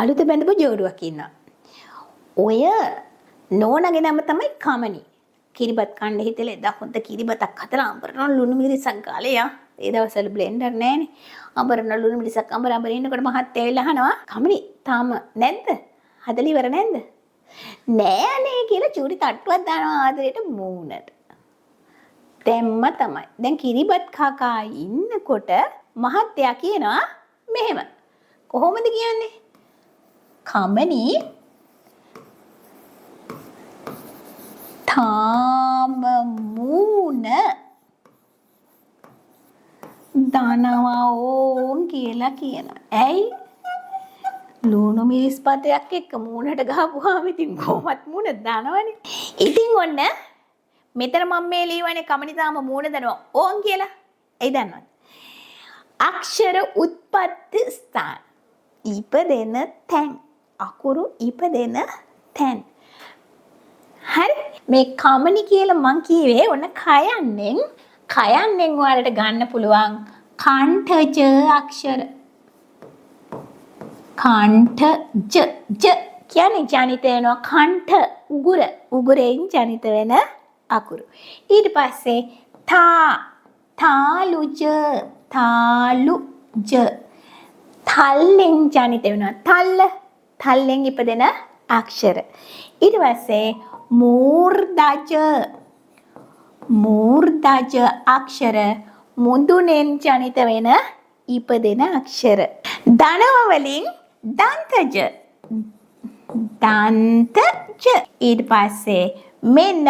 අලුත බැඳපු ජෝඩුවක් ඉන්නවා. ඔය නෝනගේ නම තමයි කමනි. කිරිබත් කන්න හිතලා එදා හොඳ කිරිබතක් හදලා අඹරන ලුණු මිරිසක් ගාලා යා. ඒ දවස්වල බ්ලෙන්ඩර් නැහැනේ. අඹරන ලුණු මිරිසක් අඹර ඉන්නකොට මහත් ඇවිල්ලා අහනවා කමනි තාම නැද්ද? හදලා ඉවර නැද්ද? නෑ අනේ කියලා චූටි තට්ටුවක් දානවා ආදරේට මූණට. දැම්ම තමයි. දැන් කිරිබත් කකා ඉන්නකොට මහත්තයා කියනවා මෙහෙම. කොහොමද කියන්නේ? කමනි තාම මූණ දානවා ඕන් කියලා කියනවා. ඇයි? ලුණු මිරිස් පතයක් එක්ක මූණට ගහපුවාම ඉතින් කොහොමත් මූණ දානවනේ. ඉතින් ඔන්න මෙතන මම මේ ලියවනේ කමනි තාම මූණ දානවා ඕන් කියලා. එයි දන්නවද? අක්ෂර උත්පත්ති ස්ථාන. ඉපදෙන තැන්. අකුරු ඉපදෙන තැන්. හරි මේ කමනි කියලා මං කියවේ ඔන්න කයන්නෙන් ඔයාලට ගන්න පුළුවන් කණ්ඨජ අක්ෂර. කණ්ඨජ කියන්නේ ජනිත වෙනවා කණ්ඨ උගුරෙන් ජනිත වෙන අකුරු. ඊට පස්සේ තාලුජ තල්ලෙන් ජනිත වෙනවා තල්ලෙන් ඉපදෙන අක්ෂර. ඊට පස්සේ මූර්ධජ අක්ෂර මුදුනෙන් ජනිත වෙන ඉපදෙන අක්ෂර. ධනව වලින් දන්තජ ඊට පස්සේ මෙන්න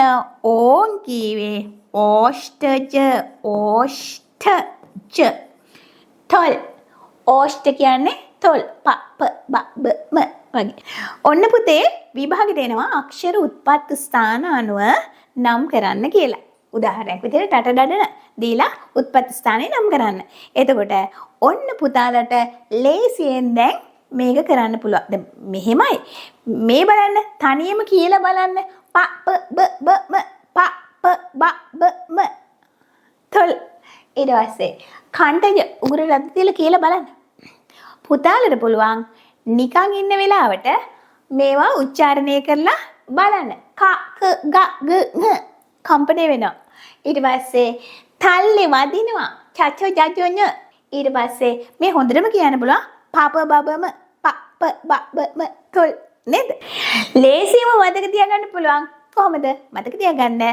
ඕන් කීවේ ඕෂ්ඨජ තොල්. ඕෂ්ඨ කියන්නේ තොල් වගේ. ඔන්න පුතේ විභාගෙට එනවා අක්ෂර උත්පත්ති ස්ථාන අනුව නම් කරන්න කියලා. උදාහරණයක් විදිහට ටටඩඩන දීලා උත්පත්ති ස්ථානේ නම් කරන්න. එතකොට ඔන්න පුතාලට ලේසියෙන් දැන් මේක කරන්න පුළුවන්. දැන් මෙහෙමයි. මේ බලන්න තනියම කියලා බලන්න. ම තොල්. ඊට පස්සේ කණ්ඨජ උගුර රද්ද තියලා කියලා බලන්න. පුතාලට පුළුවන් නිකන් ඉන්න වෙලාවට මේවා උච්චාරණය කරලා බලන්න. කම්පණය වෙනවා. ඊට පස්සේ තල්ලි වදිනවා. චච ජජොඤ. ඊට පස්සේ මේ හොඳටම කියන්න පුළුවන් බබම බබම තොල් නේද? ලේසියම මතක තියාගන්න පුළුවන්. කොහොමද මතක තියාගන්න?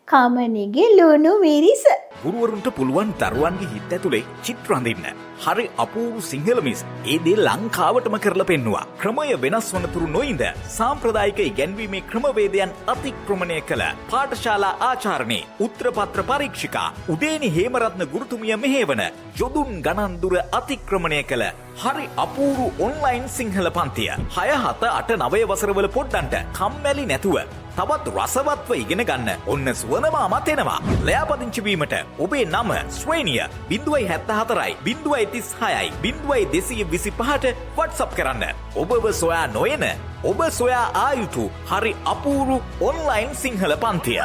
කමනිගේ ලුණු මිරිස. ගුරුවරුන්ට පුළුවන් දරුවන්ගේ හිත ඇතුලේ චිත්‍ර අඳින්න. හරි අපූර්ව සිංහල මිස් ඒ දේ ලංකාවටම කරලා පෙන්නවා. ක්‍රමය වෙනස් වන තුරු නොඉඳ සාම්ප්‍රදායික ඉගැන්වීමේ ක්‍රමවේදයන් අතික්‍රමණය කළ පාඨශාලා ආචාර්යනේ උත්තරපත්‍ර පරීක්ෂිකා උදේනි හේමරත්න ගුරුතුමිය මෙහෙවන යොදුන් ගණන් දුර අතික්‍රමණය කළ හරි අපූර්ව ඔන්ලයින් සිංහල පන්තිය 6 7 8 9 වසරවල පොඩ්ඩන්ට කම්මැලි නැතුව තවත් රසවත්ව ඉගෙන ගන්න ඔන්න සුවනම අමතෙනවා. ලෑපදිංචි වීමට ඔබේ නම ශ්‍රේණිය 074යි 036යි 0225ට WhatsApp කරන්න. ඔබව සොයා නොයන ඔබ සොයා ආයුතු හරි අපූර්ව ඔන්ලයින් සිංහල පන්තිය.